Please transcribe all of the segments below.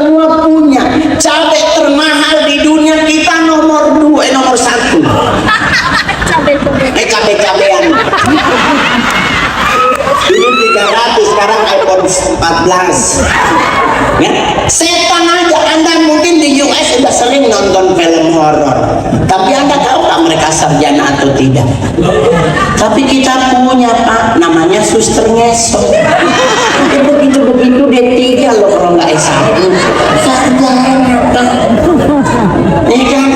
semua punya. Cabai termahal di dunia kita nomor 1. Cabai-cabean. Dulu 300, sekarang iPhone 14. Ya, setan aja. Anda mungkin di US sudah sering nonton film horor, tapi Anda tahu nggak mereka sarjana atau tidak? Tapi kita punya, Pak, namanya suster ngesot. Begitu D3 loh, kalau nggak S1 sarjana, Pak. Ini kan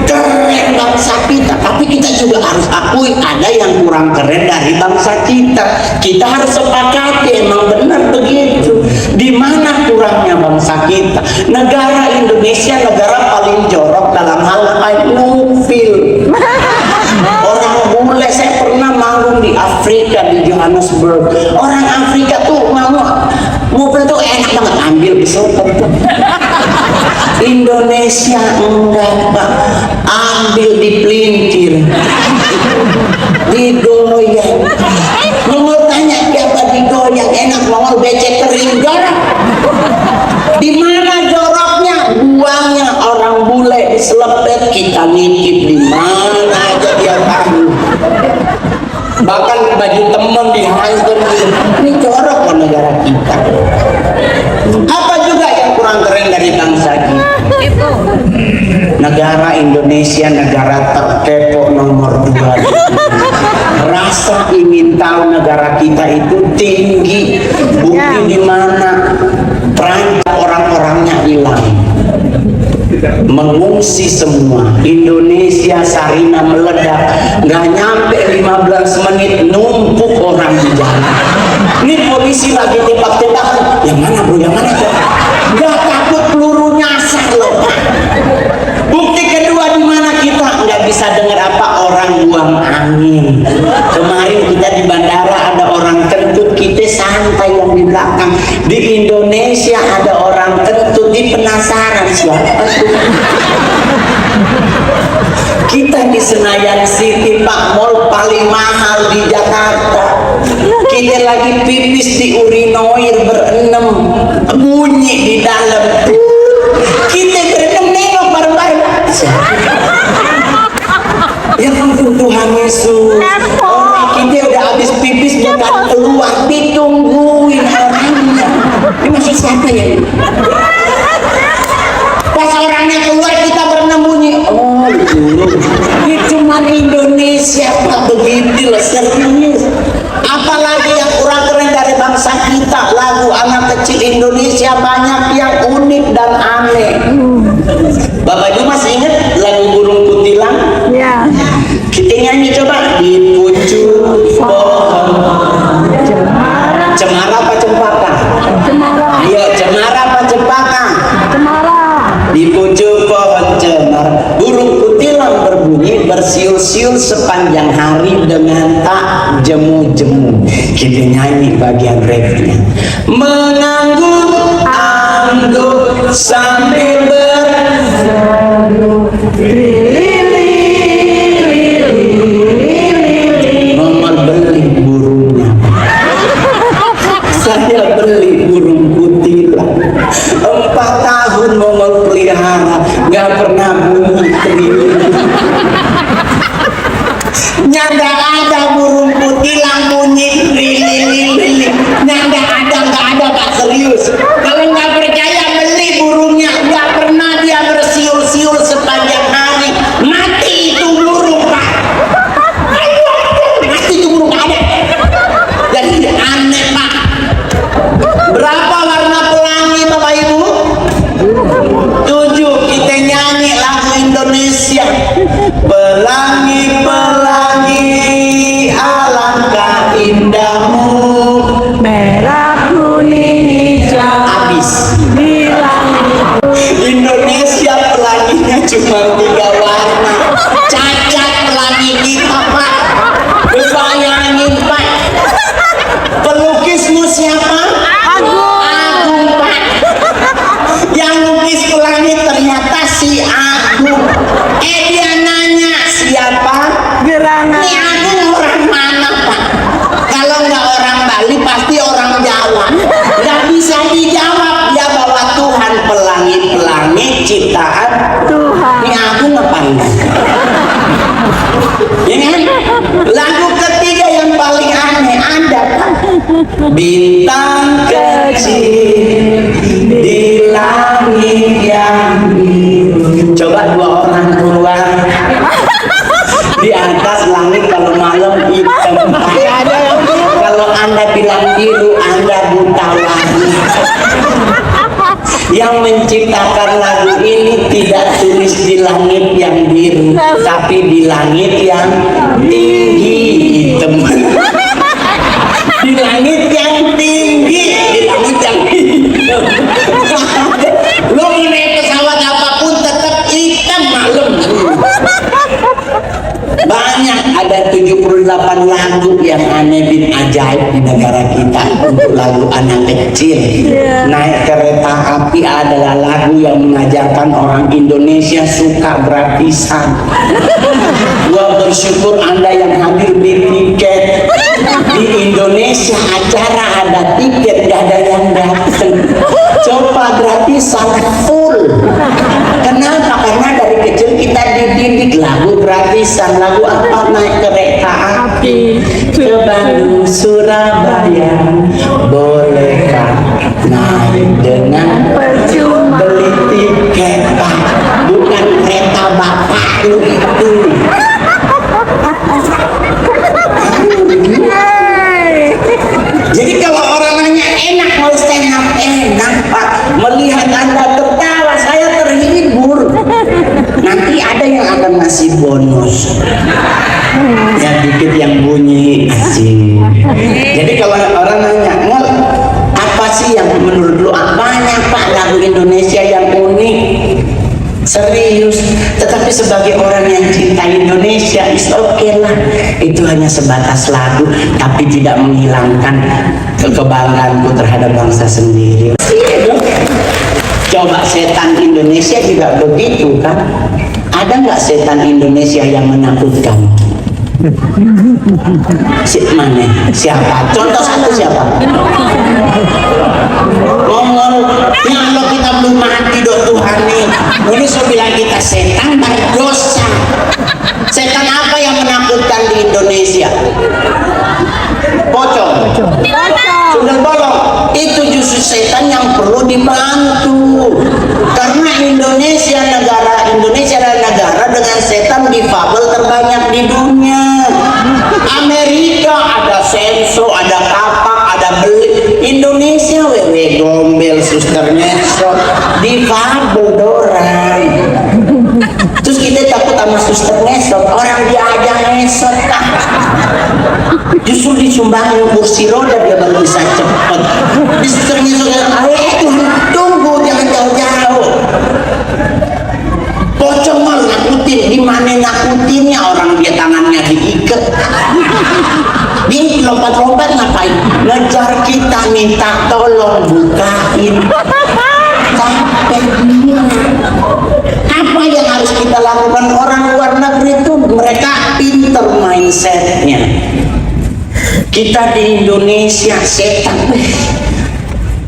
keren bangsa kita, tapi kita juga harus akui ada yang kurang keren dari bangsa kita. Kita harus sepakati, emang benar begitu. Di mana kurangnya bangsa kita? Negara Indonesia negara paling jorok dalam hal mobil. Orang bule, saya pernah manggung di Afrika, di Johannesburg. Orang Afrika tuh mobil tuh enak banget, ambil disotot. Indonesia enggak, Pak. Ambil dipelintir, digoyang. Mau tanya siapa digoyang enak, mau becek kering jorok. Di mana joroknya? Buangnya orang bule diselepet, kita nitip di mana aja dia tahu. Bahkan baju temen dihantam. Ini jorok kok negara kita. Apa juga yang kurang keren dari bangsa kita? Negara Indonesia negara terkepo nomor 2. Rasa ingin tahu negara kita itu tinggi. Bukti di mana? Perancis orang-orangnya hilang, mengungsi semua. Indonesia Sarina meledak, nggak nyampe 15 menit numpuk orang di jalan. Ini polisi lagi tembak-tembakan. Yang mana bro? Yang mana bro? Nggak takut peluru nyasar loh. Bukti kedua di mana kita nggak bisa dengar apa orang buang angin. Kemarin kita di bandara ada orang kentut, kita santai yang di belakang. Di Indonesia ada orang kentut, di penasaran siapa tuh. Kita di Senayan City, Pak, mall paling mahal di Jakarta. Kita lagi pipis di urinoir berenam, bunyi di dalam. Kita berenam nengok bareng-bareng. Ya ampun Tuhan Yesus. Orang kita udah habis pipis bukan keluar, ditungguin orangnya. Ini maksud siapa ya? Pas orangnya keluar kita berenam bunyi. Oh itu. Ini cuma Indonesia Pak, begitu loh, serius. Apalagi yang kurang keren dari bangsa kita, lagu anak kecil Indonesia banyak yang unik dan aneh. Bapak Ju masih ingat lagu Burung Kutilang? Ya. Kita nyanyi coba. Di pucuk pohon cemara apa cempaka? Cemara. Ayo cemara apa cempaka? Cemara. Di pucuk pohon cemara burung kutilang berbunyi bersiul-siul sepanjang hari dengan tak jemu-jemu. Kita nyanyi bagian refnya. Mengangguk-angguk sambil berseru Mama beli burungnya. Saya beli burung kutilang 4 tahun Mama pelihara, gak pernah bunyi keliling. Nyanda ada burung kutilang bunyi keliling. Nyanda ada, gak ada Pak, serius. Kalau nggak percaya beli burungnya, gak pernah dia bersiul-siul sepanjang hari. Mati itu burung Pak. Mati itu burung, gak ada. Jadi aneh Pak. Berapa warna pelangi Bapak Ibu? 7. Kita nyanyi lagu Indonesia. Pelangi-pelangi alangkah indahmu, merah kuning hijau. ciptaan Tuhan. Ini aku ngepandang. Ya kan? Lagu ketiga yang paling aneh ada kan? Bintang kecil di langit yang biru. Coba dua orang keluar di atas langit kalau malam hitam. Kalau Anda bilang biru, Anda buta lagi. Yang menciptakan lagu ini tidak tulis di langit yang biru, tapi di langit yang tinggi hitam. Di langit yang tinggi, di langit yang hitam. Lo mau naik pesawat apapun tetap hitam malam. Banyak, ada 78 lagu yang aneh bin ajaib di negara kita untuk lagu anak kecil. Naik kereta api adalah lagu yang mengajarkan orang Indonesia suka gratisan. Gua bersyukur Anda yang hadir di tiket. Di Indonesia acara ada tiket, gak ada yang datang. Coba gratisan full. Kenapa? Karena dari kecil kita dididik lagu gratisan. Lagu apa? Naik kereta api ke Bandung Surabaya, bolehkah naik dengan percuma? Beli tiket Pak, bukan kereta bapak itu. Jadi kalau orang nanya enak mau stand up, enak Pak. Melihat Anda tertawa saya terhibur. Nanti ada yang akan ngasih bonus. Ya dikit yang bunyi asing. Jadi kalau orang nanya, "Ngel, apa sih yang menurut lu?" Banyak Pak lagu Indonesia yang unik. Serius, tetapi sebagai orang yang cinta Indonesia, is okay lah. Itu hanya sebatas lagu, tapi tidak menghilangkan kebanggaanku terhadap bangsa sendiri. Coba setan Indonesia juga begitu kan? Ada nggak setan Indonesia yang menakutkan? Mana? Siapa? Contoh satu siapa? Ngomong, ya Allah kita belum mati dok Tuhan nih. Ini saya bilang kita setan berdosa. Setan apa yang menakutkan di Indonesia? Pocong. Sundel bolong. Itu justru setan yang perlu dibantu. Karena Indonesia adalah negara dengan setan difabel terbanyak di dunia. Amerika ada senso, ada kapak, ada beli. Indonesia wewe gombel, suster ngesot, difabel dorang. Terus kita takut sama suster ngesot, orang dia aja ngesot kan. Justru disumbangin kursi roda dia baru bisa cepet. Suster ngesot, ayo tunggu jangan jauh-jauh. Pocong malu nakutin, di mana nakutinnya orang dia tangannya diikat. Dia lompat-lompat ngapain? Ngejar kita minta tolong bukain. Sampai dia. Apa yang harus kita lakukan? Orang luar negeri itu mereka pinter mindsetnya. Kita di Indonesia setan.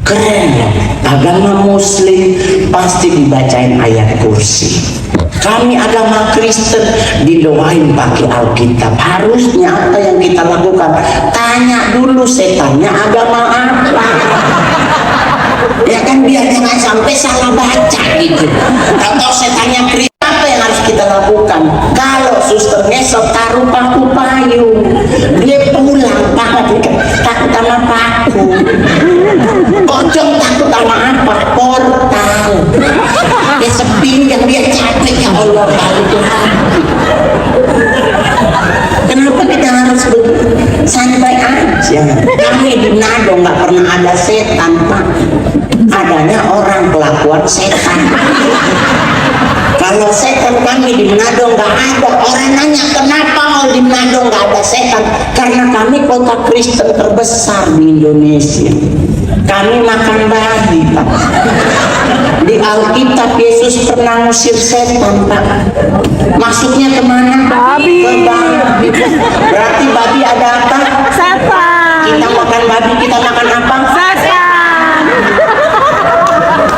Keren ya, agama muslim pasti dibacain ayat kursi. Kami agama Kristen didoain pakai Alkitab. Harusnya apa yang kita lakukan? Tanya dulu setannya agama apa. Ya kan biar jangan sampai salah baca gitu. Atau setannya Kristen, apa yang harus kita lakukan? Kalau suster ngesot taruh paku payung, dia pulang takut sama paku. Pocong takut sama apa? Portal. Dia sepinggang, dia capek, ya Allah balik lagi. Kenapa kita harus santai aja? Kami di Manado nggak pernah ada setan Pak. Adanya orang kelakuan setan. Kalau setan kami di Manado nggak ada. Orang nanya kenapa mau di Manado nggak ada setan? Karena kami kota Kristen terbesar di Indonesia. Kami makan babi Pak. Di Alkitab Yesus pernah ngusir setan Pak. Masuknya kemana? Babi. Ke babi. Berarti babi ada apa? Setan. Kita makan babi, kita makan apa? Setan.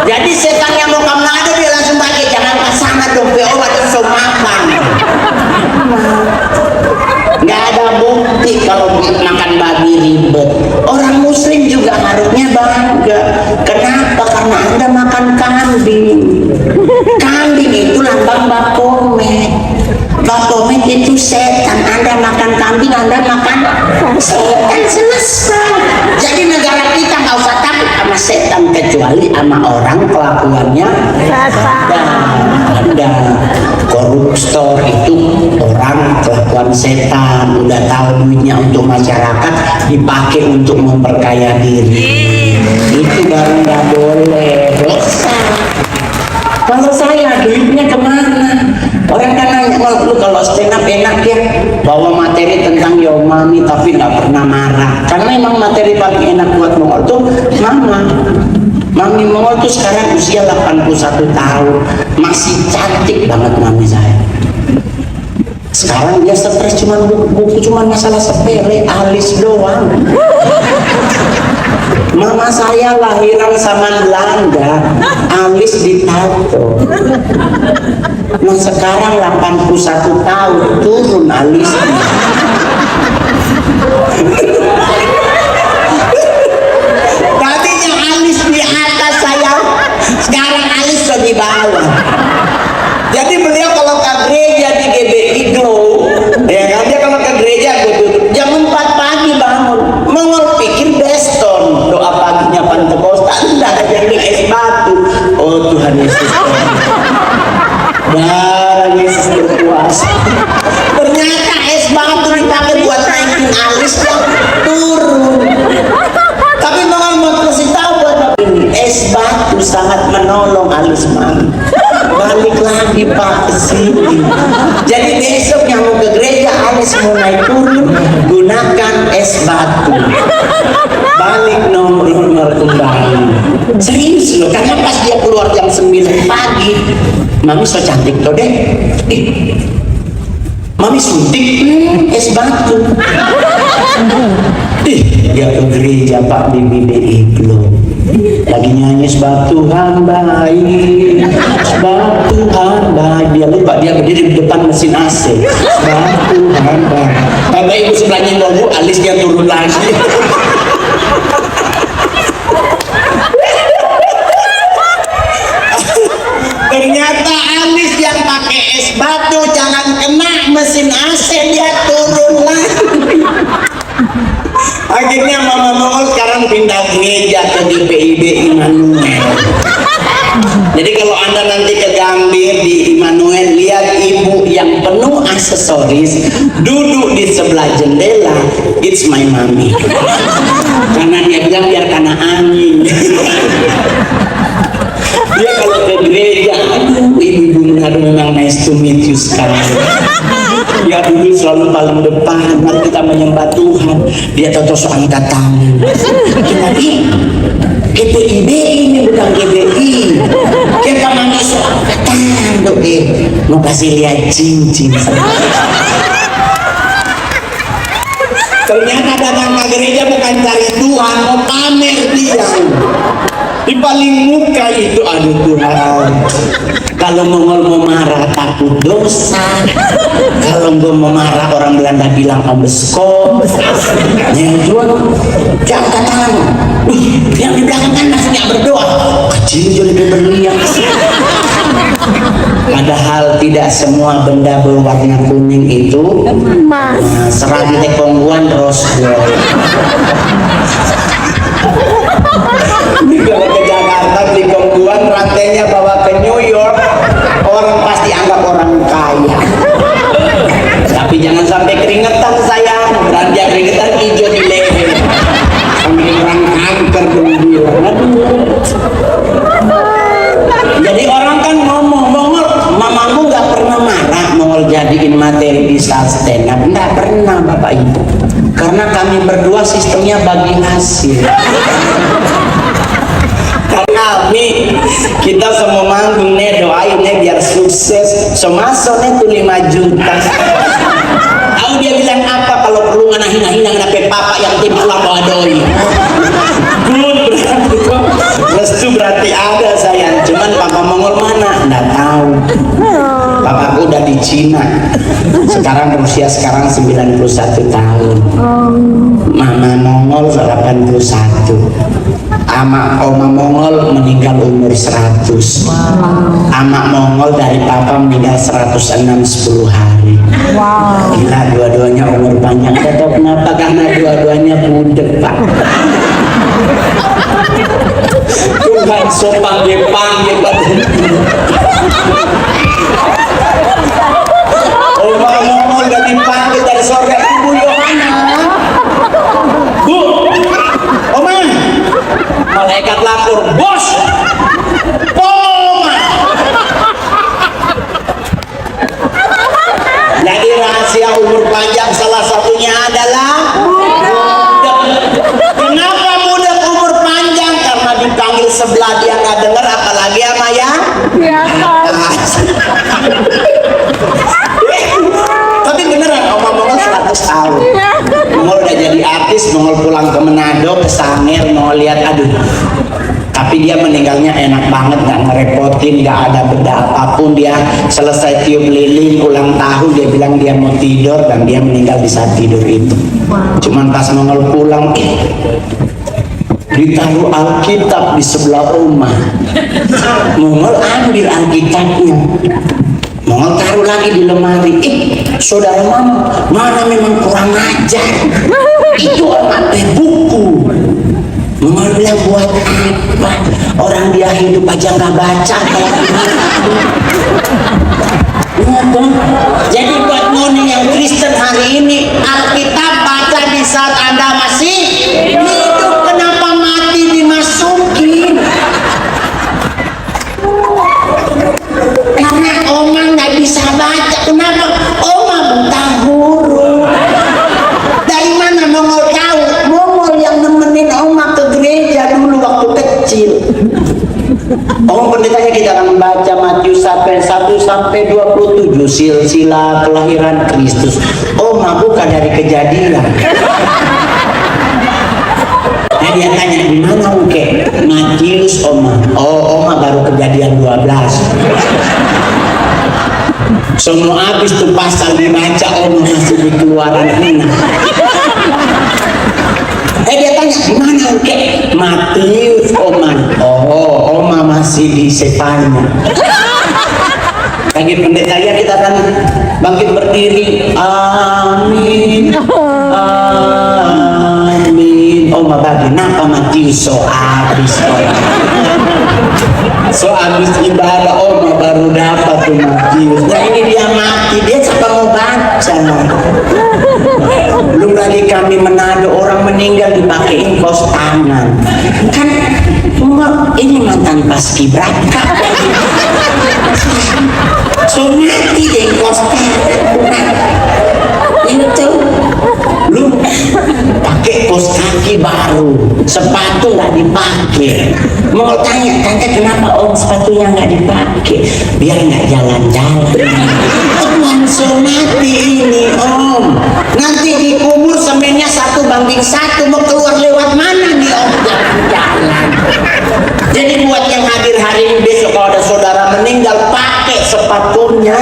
Jadi setan yang mau ke Manado dia langsung baca makan kambing. Kambing itu lambang Baphomet. Baphomet itu setan. Anda makan kambing, Anda makan setan, selesai. Jadi negara kita nggak usah takut sama setan, kecuali sama orang kelakuannya ada koruptor, itu orang kelakuan setan, udah tahu duitnya untuk masyarakat dipakai untuk memperkaya diri, itu baru nggak boleh, dosa. Kalau saya duitnya kemana? Orang kan nanya, lu kalau stand up enak ya bawa materi tentang Yo Mami tapi nggak pernah marah, karena emang materi paling enak buat Mongol tuh Mami Mongol tuh sekarang usia 81 tahun, masih cantik banget mami saya. Sekarang dia stres cuma masalah sepele, alis doang. Mama saya lahiran sama Belanda, alis ditato. Nah sekarang 81 tahun, turun alisnya. Tadinya alis di atas saya, sekarang alis sudah di bawah. Jadi beliau kalau ke gereja di GBI Glow, ya kan, dia kalau ke gereja jam 4 pagi bangun, Mongol pikir Beston, doa paginya Pantekosta, enggak, jadi es batu. Oh Tuhan Yesus, barang Yesus berkuasa. Ternyata es batu dipakai buat naikin alis yang turun. Tapi Mongol mau kasih tahu buat ini, es batu sangat menolong alis mami. Balik lagi Pak ke sini. Jadi besok yang mau ke gereja alis mulai turun, gunakan es batu. Balik nomor kembali. Serius loh, karena pas dia keluar jam 9 pagi, mami so cantik tuh deh. Mami suntik es batu. Dia ke gereja Pak di BBI Glow. Lagi nyanyi sebab Tuhan baik, sebab Tuhan baik. Dia lupa dia berdiri di depan mesin AC. Sebab Tuhan baik. Kalau ibu sebelahnya nunggu, alisnya turun lagi. Ternyata alis yang pakai es batu, jangan kena mesin AC, dia turun lagi. Akhirnya Mama Mongol sekarang pindah gereja ke GPIB Immanuel. Jadi kalau Anda nanti ke Gambir di Immanuel, lihat ibu yang penuh aksesoris duduk di sebelah jendela, it's my mommy. Karena dia bilang biar kena angin. Dia kalau ke gereja, ibu benar memang nice to meet you sekarang. Dia dulu selalu paling depan, mari kita menyembah Tuhan. Dia cocok angkat tangan. Tapi GPIB ini bukan GBI. Kita manusia angkat tangan dong, mau kasih lihat cincin. Ternyata datang ke gereja bukan cari Tuhan, mau pamer dia. Di paling muka itu, aduh Tuhan. Kalau Mongol mau marah takut dosa. Kalau gue mau marah orang Belanda bilang obesko. Yang jual jangan tangan. Yang di belakang kan masih nggak berdoa. Kecil jadi berlian. Padahal tidak semua benda berwarna kuning itu emas. Seragi tekongguan rose gold. Kalau ke Jakarta beli kongguan, rantainya bawa ke New York, orang pasti anggap orang kaya. Tapi jangan sampai keringetan sayang, belanja keringetan hijau di leher. Sampai orang kanker bilang. Jadi orang kan ngomong, Mongol, mamamu nggak pernah marah Mongol jadiin materi di saat stand up, nggak pernah Bapak Ibu. Karena kami berdua sistemnya bagi hasil. Karena kita semua manggung nih, doain nih biar sukses. Semasuk nih tuh 5 juta. Tahu dia bilang apa kalau perlu ngana-hina dapet papa yang tim pulang bawa doi. Good berarti kok. Restu berarti ada sayang. Cuman papa Mongol mana? Nggak tahu. Papaku udah di Cina. Sekarang berusia 91 tahun. Mama Mongol 81. Ama oma Mongol meninggal umur 100. Ama Mongol dari papa meninggal 106 10 hari. Gila, dua-duanya umur panjang. Tahu kenapa? Karena dua-duanya budek, Pak. Tuhan sopan dipanggil, Pak. Oma Mongol udah dipanggil dari surga. Ibu Yohana, Bu, Oma, malaikat lapor, bos, Oma. Jadi rahasia umur panjang salah satunya adalah kenapa muda umur panjang? Karena dipanggil sebelah dia nggak dengar, apalagi sama ya. Tapi beneran Oma Mongol 100 tahun. Mongol udah jadi artis, Mongol pulang ke Manado, ke Sangir, mau lihat, aduh. Tapi dia meninggalnya enak banget, nggak ngerepotin, nggak ada beda apapun. Dia selesai tiup lilin ulang tahun, dia bilang dia mau tidur, dan dia meninggal di saat tidur itu. Cuman pas Mongol pulang, ditaruh Alkitab di sebelah rumah. Mongol ambil Alkitabnya, Mongol taruh lagi di lemari. Saudara mama, mana memang kurang ajar. Itu orang buku. Mongol bilang, buat apa? Orang dia hidup aja nggak baca kayak gini. Jadi buat noni yang Kristen hari ini, Alkitab baca di saat Anda masih hidup. Kenapa mati dimasukin? Karena Oma nggak bisa baca. Kenapa? Oma buta huruf. Dari mana Mongol tahu? Mongol yang nemenin Oma ke gereja dulu waktu kecil. Pendetanya kita akan membaca Matius 1 sampai 27, silsilah kelahiran Kristus. Oma bukan dari Kejadian. Nah, dia tanya, di mana Uke? Matius, Oma. Oh, Oma baru Kejadian 12. Semua habis tuh pasal dibaca, Oma masih di Keluaran 6. Dia tanya, di mana Uke? Matius, Oma. Oh, Oma masih di Sepanya. Bagi pendetanya kita akan bangkit berdiri. Amin. Amin. Oma bagi napa Matius so habis. So habis ibadah Oma baru dapat tuh Matius. Nah ini dia mati, dia siapa mau baca? Belum lagi kami Manado, orang meninggal dipakein kos tangan. Kan ini mantan paskibraka. So mati deh kos tangan. Itu lu pakai kos kaki baru, sepatu nggak dipakai. Mau tanya, tante kenapa Om sepatunya nggak dipakai? Biar nggak jalan-jalan. Langsung mati ini Om. Nanti dikubur semennya 1:1, mau keluar lewat mana nih Om? Jalan-jalan. Jadi buat yang hadir hari ini, besok kalau ada saudara meninggal, pakai sepatunya.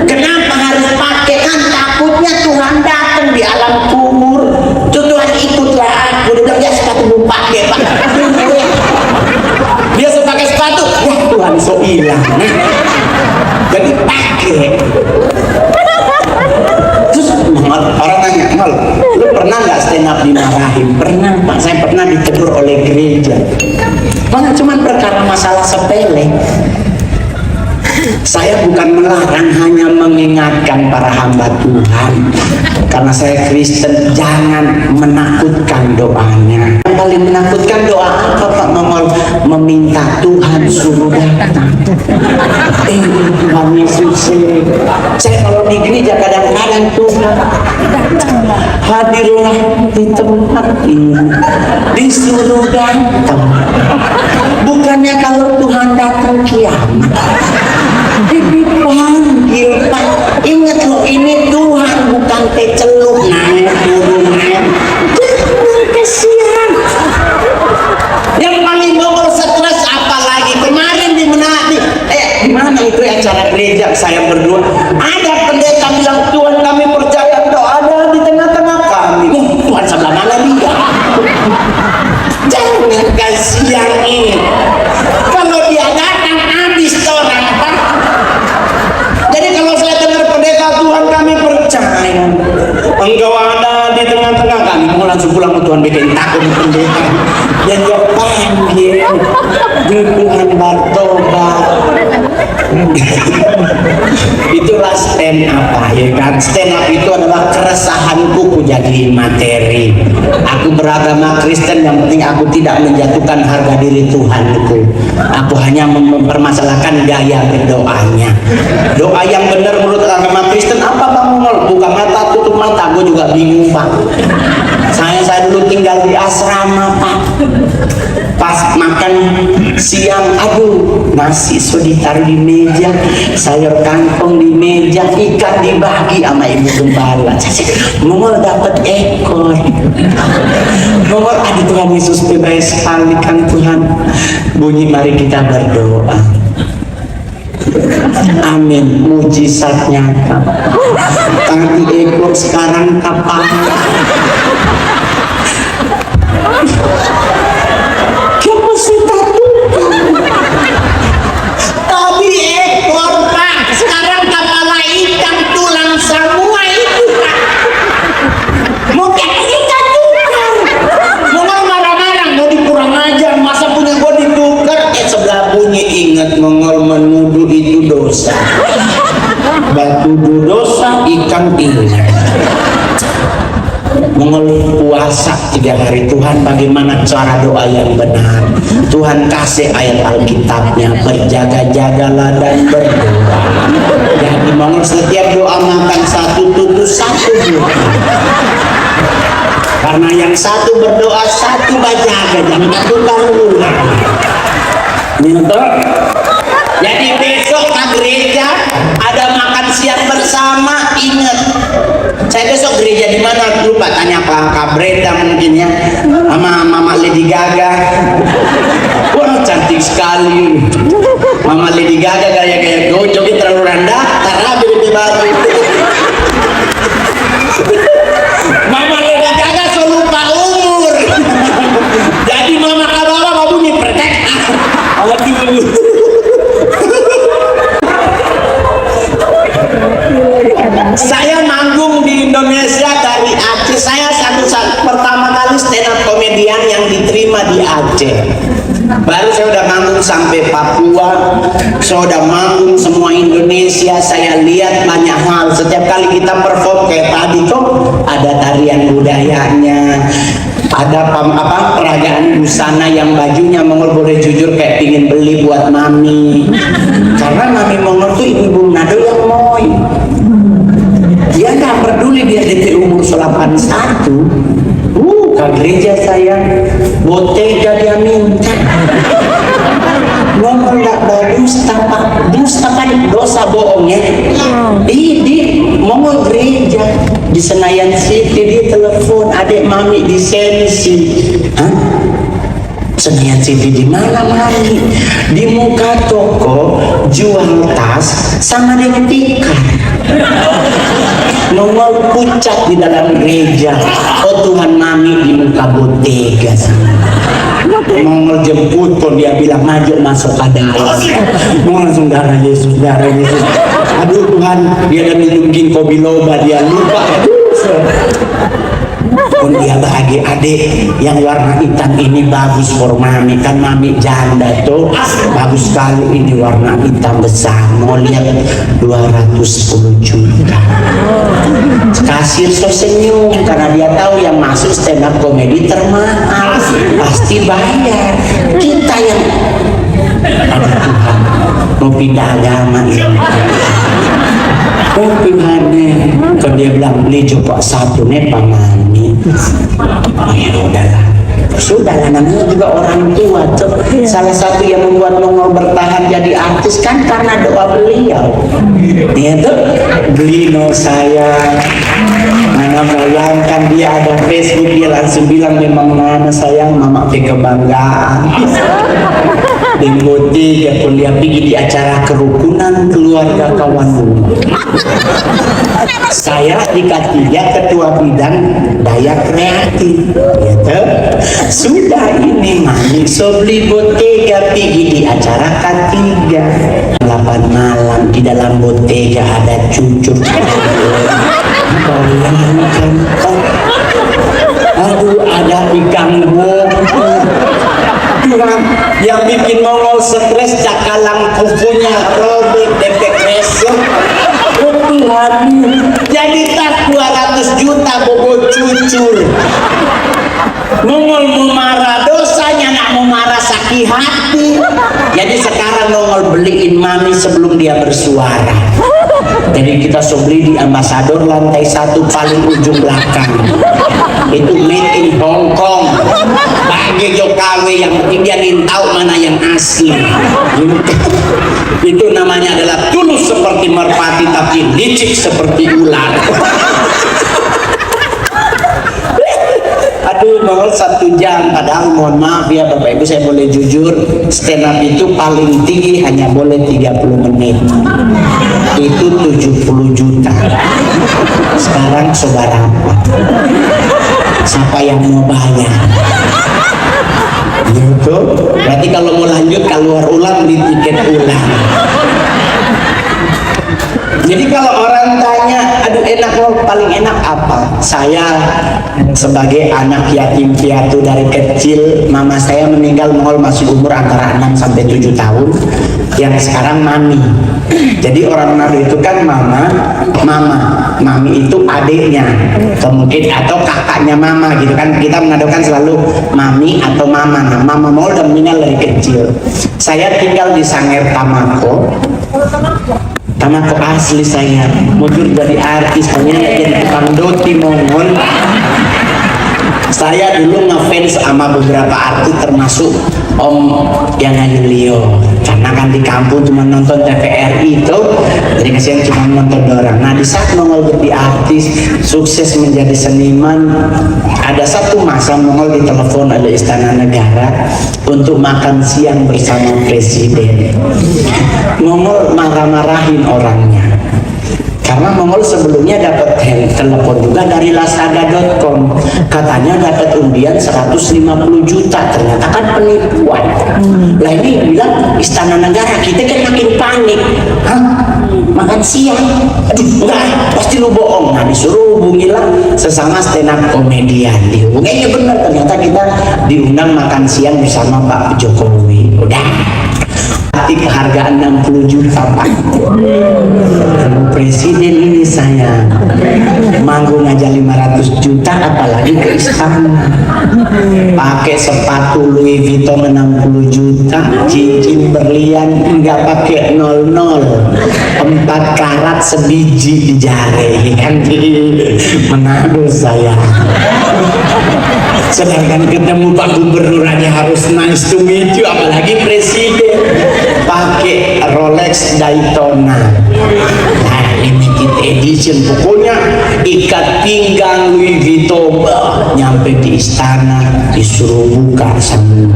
Kenapa harus pakai? Kan takutnya Tuhan datang di alam kubur. Tuhan ikutlah aku. Dia bilang, ya sepatu gue pakai Pak. Dia suka pakai sepatu, ya Tuhan so hilang. Jadi pakai. Terus orang nanya, Mal, lu pernah nggak stand up dimarahin? Pernah Pak, saya pernah ditegur oleh gereja. Mana cuman perkara masalah sepele. Saya bukan melarang, hanya mengingatkan para hamba Tuhan. Karena saya Kristen, jangan menakutkan doanya. Yang paling menakutkan doa apa Pak Mongol? Meminta Tuhan suruh datang. Tuhan Yesus. Saya kalau di gereja kadang-kadang Tuhan hadirlah di tempat ini, disuruh datang. Bukannya kalau Tuhan datang kiamat dipanggil Pak. Ingat loh, ini Tuhan bukan teh celup naik turun naik. Kasihan. Yang paling Mongol stres apalagi kemarin di Manado. Di mana itu acara gereja saya berdua. Ada pendeta bilang, Tuhan kami percaya doa ada di tengah-tengah kami. Tuhan sebelah mana dia? Jangan kasihan ini. Kalau dia datang habis orang Pak. Jadi kalau saya dengar pendeta Tuhan kami percaya. Engkau ada di tengah-tengah kami, mau langsung pulang ke Tuhan, bikin takut pendeta. Yang dia panggil di Tuhan bertobat. Itulah stand up ya kan. Stand up itu adalah keresahanku ku jadi materi. Aku beragama Kristen, yang penting aku tidak menjatuhkan harga diri Tuhanku. Aku hanya mempermasalahkan gaya berdoanya. Doa yang benar menurut agama Kristen apa Bang Mongol? Buka mata, tutup mata. Gue juga bingung Pak. Saya dulu tinggal di asrama Pak. Pas makan siang, aduh, nasi sudah ditaruh di meja, sayur kangkung di meja, ikan dibagi sama ibu gembala. Mongol dapat ekor. Mongol, aduh Tuhan Yesus bebas sekali kan Tuhan. Bunyi mari kita berdoa. Amin, mujizat nyata. Tadi ekor sekarang kapan? Tadi ekor Pak, sekarang kepala ikan, tulang semua itu Pak. Mungkin kita tukar. Mau marah-marah, mau dikurang ajar, masa punya gua ditukar? Sebelah bunyi ingat Mongol menuduh itu dosa. Batu dosa, ikan ingat. Mongol puasa 3 hari. Tuhan bagaimana cara doa yang benar? Tuhan kasih ayat Alkitabnya, berjaga-jagalah dan berdoa. Jadi Mongol setiap doa makan satu, tutup satu doa. Karena yang satu berdoa, satu berjaga, jangan tukar ulang. Jadi besok ke gereja ada makan siang bersama, ingat. Saya besok gereja di mana lupa, tanya Kak Brenda mungkin ya, sama Mama Lady Gaga. Wah cantik sekali Mama Lady Gaga, gaya-gaya joget terlalu rendah, tarabi di batu. Mama Lady Gaga so lupa umur. Jadi Mama Kababa mau bunyi pertek. Aduh. Saya manggung di Indonesia dari Aceh. Saya pertama kali stand up komedian yang diterima di Aceh. Baru saya udah manggung sampai Papua, saya udah manggung semua Indonesia. Saya lihat banyak hal. Setiap kali kita perform kayak tadi tuh ada tarian budayanya, ada peragaan busana yang bajunya Mongol boleh jujur kayak pingin beli buat mami. Karena mami Mongol tuh ibu Nado yang moy. Dia nggak peduli dia DP umur 81. Ke gereja saya botega dia minta. Ngomong nggak berdusta Pak, dusta kan dosa bohong ya. Di Mongol gereja di Senayan City, dia telepon adik mami di Sensi. Hah? Senayan City di mana mami? Di muka toko jual tas sama dengan tikar. Mongol pucat di dalam gereja. Oh Tuhan mami di muka botega sama. Mongol jemput pun dia bilang maju masuk ke dalam. Mongol langsung darah Yesus, darah Yesus. Aduh Tuhan, dia udah minum kopi loba, dia lupa. Pun dia bahagia, adik yang warna hitam ini bagus for mami, kan mami janda tuh bagus sekali, ini warna hitam besar, mau lihat 210 juta. Kasir so senyum karena dia tahu yang masuk stand up komedi termahal, pasti bayar. Kita yang ada Tuhan mau pindah agama ini. Oh Tuhan, kalau dia bilang beli coba satu nih pamani. Oh ya udahlah, sudahlah, namanya juga orang tua tuh. Salah satu yang membuat Mongol bertahan jadi artis kan karena doa beliau. Dia tuh beli no saya. Nana bayangkan dia ada Facebook, dia langsung bilang memang Nana sayang mama ke kebanggaan. Diikuti dia pun dia pergi di acara kerukunan keluarga kawan rumah. Saya di K3 ketua bidang daya kreatif, gitu. Sudah ini Mami Sobli Bottega pergi di acara K3. 8 malam di dalam Bottega ada cucur. Bayangkan, aduh ada ikan boku. Yang bikin Mongol stres cakalang kukunya robek defek besok. Jadi tas 200 juta bobo cucur. Mongol mau marah, dosanya nak mau marah sakit hati. Jadi sekarang Mongol beliin Mami sebelum dia bersuara. Jadi kita beli di Ambasador lantai 1 paling ujung belakang. Itu made in Hong Kong. Bagi Jokowi yang penting dia tahu mana yang asli. Itu namanya adalah tulus seperti merpati tapi licik seperti ular. Aduh, Mongol 1 jam. Padahal mohon maaf ya Bapak Ibu, saya boleh jujur, stand up itu paling tinggi hanya boleh 30 menit. Itu 70 juta. Sekarang saudara apa? Siapa yang mau bayar? Gitu. Berarti kalau mau lanjut keluar ulang di tiket ulang. Jadi kalau orang tanya, aduh enak loh, paling enak apa? Saya sebagai anak yatim piatu dari kecil, mama saya meninggal Mongol masih umur antara 6 sampai 7 tahun, yang sekarang Mami. Jadi orang Manado itu kan mama, Mami itu adiknya, mungkin atau kakaknya mama gitu kan. Kita menadokan selalu Mami atau mama. Nah, mama Mongol udah meninggal dari kecil. Saya tinggal di Sanger Tamako asli saya, mujur jadi artis, penyanyi jadi tukang doti Mongol. Saya dulu ngefans sama beberapa artis termasuk Om Yana Julio, karena kan di kampung cuma nonton TVRI itu, jadi kasihan cuma nonton orang. Nah di saat Mongol jadi artis, sukses menjadi seniman, ada satu masa Mongol ditelepon oleh Istana Negara untuk makan siang bersama Presiden. Mongol marah-marahin orangnya. Karena Mongol sebelumnya dapat telepon juga dari lazada.com, katanya dapat undian 150 juta, ternyata kan penipuan. Lah ini bilang Istana Negara, kita kan makin panik. Hah? Makan siang? Aduh, enggak, pasti lu bohong. Nah disuruh hubungilah sesama stand up komedian. Dihubunginya benar, ternyata kita diundang makan siang bersama Pak Jokowi. Udah. Harga 60 juta Pak. Presiden ini saya manggung aja 500 juta, apalagi ke istana. Pakai sepatu Louis Vuitton 60 juta, cincin berlian enggak pakai 00, 4 karat sebiji di jari kan. Manado saya. Sedangkan ketemu Pak Gubernur aja harus nice to meet you, apalagi presiden pakai Rolex Daytona. Nah, limited edition, pokoknya ikat pinggang Louis Vuitton. Nyampe di istana disuruh buka semua.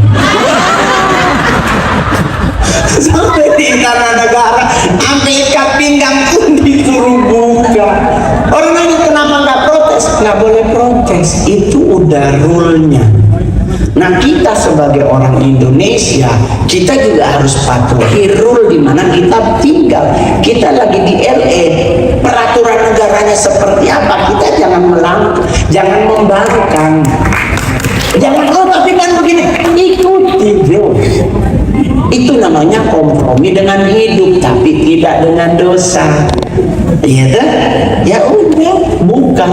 Sampai di Istana Negara, sampai ikat pinggang pun disuruh buka. Orang nanya kenapa nggak protes? Nggak boleh protes, itu udah rule-nya. Nah kita sebagai orang Indonesia, kita juga harus patuhi rule di mana kita tinggal. Kita lagi di LA, peraturan negaranya seperti apa, kita jangan melanggar, jangan membangkang. Jangan, oh tapi kan begini, ikuti bro. Itu namanya kompromi dengan hidup, tapi tidak dengan dosa. Iya kan? Ya udah, buka.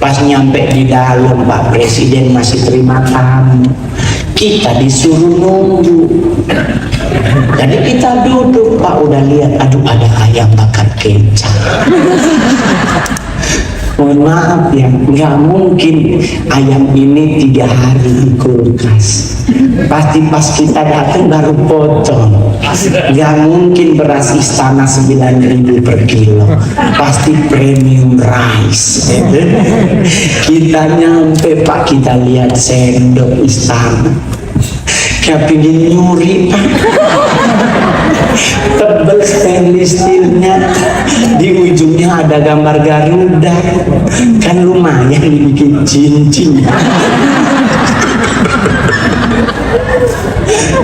Pas nyampe di dalam Pak Presiden masih terima tamu, kita disuruh nunggu. Jadi kita duduk, Pak udah lihat, aduh ada ayam bakar kecap. Mohon maaf ya, nggak mungkin ayam ini 3 hari di kulkas. Pasti pas kita datang baru potong. Gak mungkin beras istana 9.000 per kilo. Pasti premium rice. Kita nyampe Pak, kita lihat sendok istana. Kayak pingin nyuri Pak. Tebel stainless steelnya, di ujungnya ada gambar Garuda, kan lumayan dibikin cincin.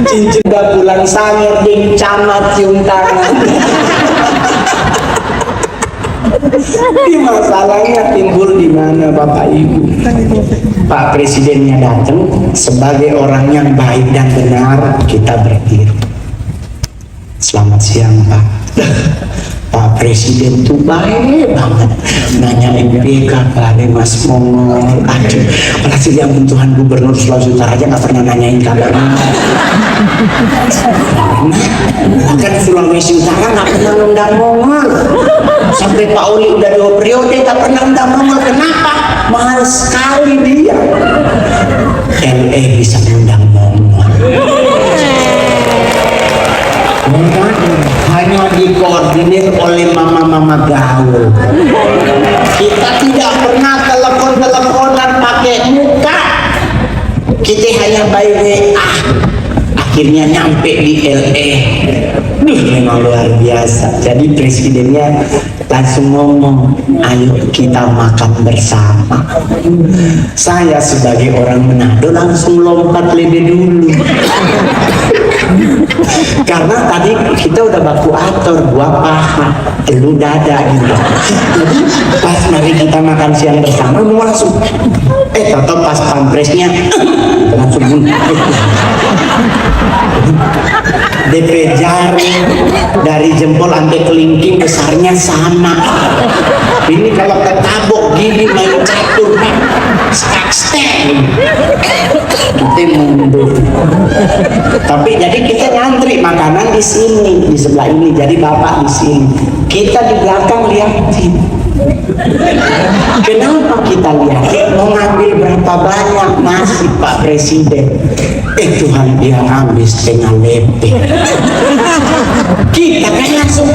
Cincin udah pulang sangat ding camat cium tangan. Ini masalahnya timbul di mana Bapak Ibu? Pak Presidennya datang sebagai orang yang baik dan benar, kita berdiri. Selamat siang Pak. Pak Presiden tuh baik banget, nanyain kabar Mas Mongol. Aduh, apalagi yang Tuhan Gubernur Sulawesi Utara aja nggak pernah nanyain kabarnya. Bahkan Sulawesi Utara nggak pernah undang Mongol. Sampai Pak Oli udah 2 periode nggak pernah undang Mongol. Kenapa? Mahal sekali dia. LA bisa undang Mongol. Hanya dikoordinir oleh mama-mama gaul. Kita tidak pernah telepon-teleponan pakai muka. Kita hanya by WA. Akhirnya nyampe di LA. Memang luar biasa. Jadi presidennya langsung ngomong, ayo kita makan bersama. Saya sebagai orang Manado langsung lompat lebih dulu. Karena tadi kita udah baku atur, gua paha, lu dada gitu. Jadi pas mari kita makan siang bersama, mau langsung toto pas pampresnya langsung DP jari dari jempol sampai kelingking besarnya sama. Ini kalau ketabok gini main catur stack kita mundur. Tapi jadi kita ngantri makanan di sini, di sebelah ini. Jadi bapak di sini, kita di belakang liatin. Kenapa kita lihat? Mau ngambil berapa banyak nasi Pak Presiden? Tuhan, dia ngambil setengah lepek. Kita kan langsung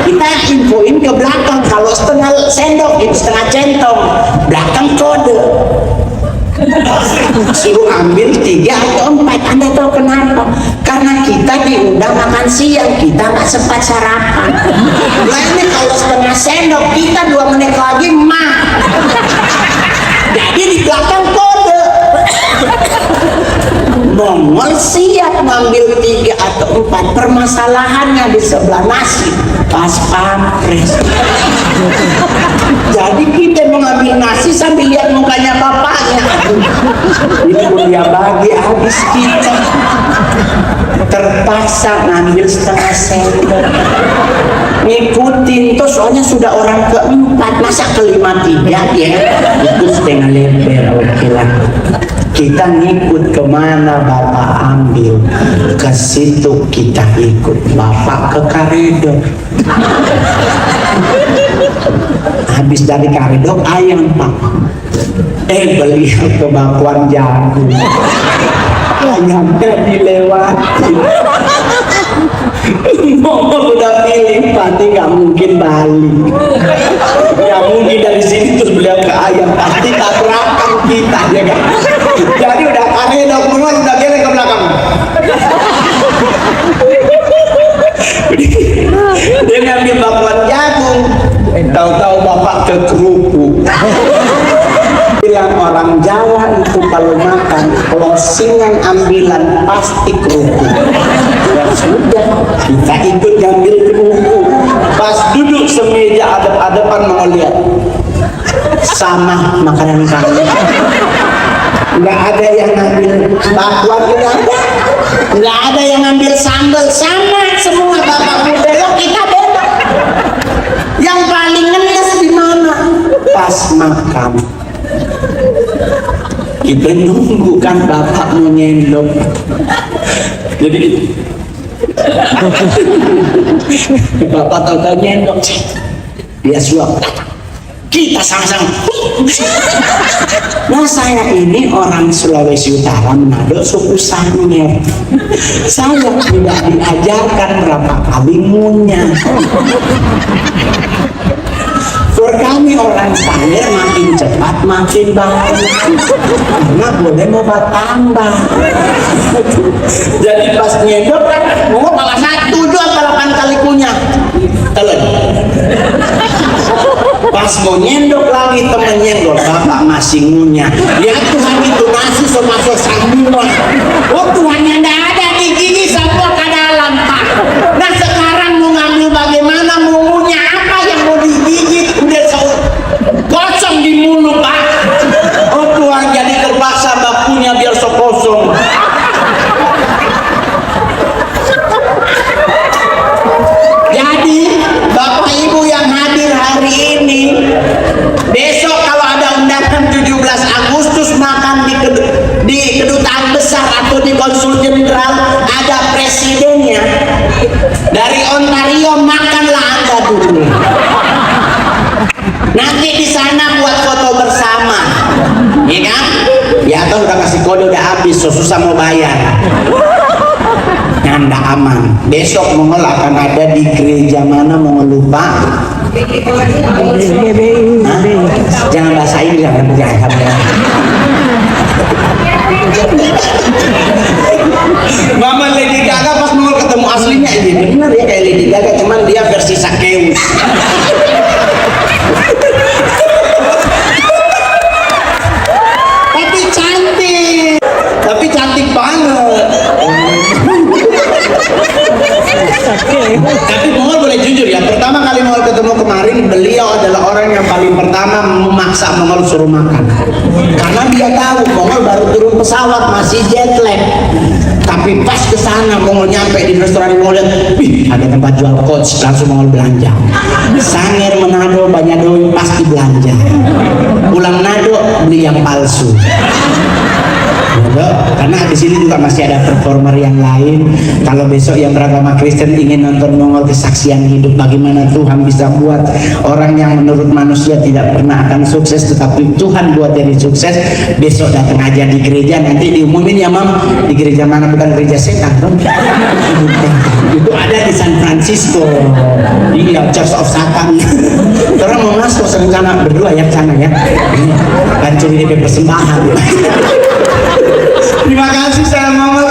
kita infoin ke belakang, kalau setengah sendok itu setengah centong, belakang kode suruh ambil 3 atau 4. Anda tahu kenapa? Karena kita diundang makan siang, kita nggak sempat sarapan. Nah ini kalau setengah sendok, kita 2 menit lagi mah. Jadi di belakang kode Mongol siap ngambil 3 atau 4. Permasalahannya di sebelah nasi pas pampres. Jadi kita mengambil nasi sambil lihat mukanya bapaknya. Ini pun dia bagi habis, kita terpaksa ngambil setengah sendok. Ngikutin tuh, soalnya sudah orang keempat, masa kelima 3 ya? Itu setengah lembar, oke lah. Kita ngikut kemana bapak ambil, ke situ kita ikut bapak ke koridor. Habis dari koridor ayam Pak, beliau ke bakwan jagung, ayamnya dilewati. Mongol udah pilih pasti nggak mungkin balik, nggak mungkin dari sini terus beliau ke ayam, pasti tabrakan kita ya kan. Jadi udah koridor Mongol udah geleng ke belakang. Dia ngambil bakwan jagung, tahu-tahu bapak ke kerupuk. Bilang orang Jawa itu kalau makan closingan ambilan pasti kerupuk. Ya sudah, kita ikut ngambil kerupuk. Pas duduk semeja adep-adepan mau lihat sama makanan kami. Nggak ada yang ngambil bakwan, nggak ada yang ngambil sambal, sama semua bapakmu belok, kita belok. Yang paling ngenes di mana? Pas makan. Kita nunggu kan bapak mau nyendok. Jadi bapak tahu nyendok, dia suap. kita sama-sama. Nah, saya ini orang Sulawesi Utara, Manado, suku Sangir. Saya tidak diajarkan berapa kali ngunyah. For kami orang Sangir makin cepat makin baik, karena boleh mau tambah. Jadi pas nyedok kan, mau malah 1, 2, 8 kali kunyah. Telan. Pas mau nyendok lagi temen nyendok, bapak masih ngunyah. Ya Tuhan, itu nasi sama semua. Oh Tuhan, yang ada di gigi semua ke dalam, Pak. Nah sekarang mau ngambil bagaimana, mau ngunyah apa yang mau digigit, udah kosong di mulut, Pak. Oh Tuhan, jadi terpaksa bakunya biar kosong. Jadi Bapak Ibu yang hadir hari ini, besok kalau ada undangan 17 Agustus makan di kedutaan besar atau di konsul jenderal, ada presidennya dari Ontario, makanlah Anda dulu. Nanti di sana buat foto bersama, ya kan? Ya atau udah kasih kode udah habis, susah mau bayar. Anda aman. Besok Mongol akan ada di gereja mana Mongol lupa? Jangan bahasa Inggris, jangan. Mama Lady Gaga pas Mongol ketemu aslinya ini benar ya kayak Lady Gaga, cuman dia versi Sakeus. Tapi cantik banget. Tapi Mongol boleh jujur ya, pertama kali Mongol ketemu kemarin, beliau adalah orang yang paling pertama memaksa Mongol suruh makan, karena dia tahu Mongol baru turun pesawat masih jet lag. Tapi pas ke sana Mongol nyampe di restoran, Mongol lihat, wih ada tempat jual coach, langsung Mongol belanja. Sangir Manado banyak duit pasti belanja. Pulang Manado beli yang palsu. Karena di sini juga masih ada performer yang lain. Kalau besok yang beragama Kristen ingin nonton Mongol kesaksian hidup bagaimana Tuhan bisa buat orang yang menurut manusia tidak pernah akan sukses, tetapi Tuhan buat jadi sukses, besok datang aja di gereja, nanti diumumin ya Mam, di gereja mana, bukan gereja setan dong. Itu ada di San Francisco, iya, Church of Satan. Orang mau masuk rencana berdua ya ke sana ya, dan curi DP persembahan. Terima kasih, saya Mama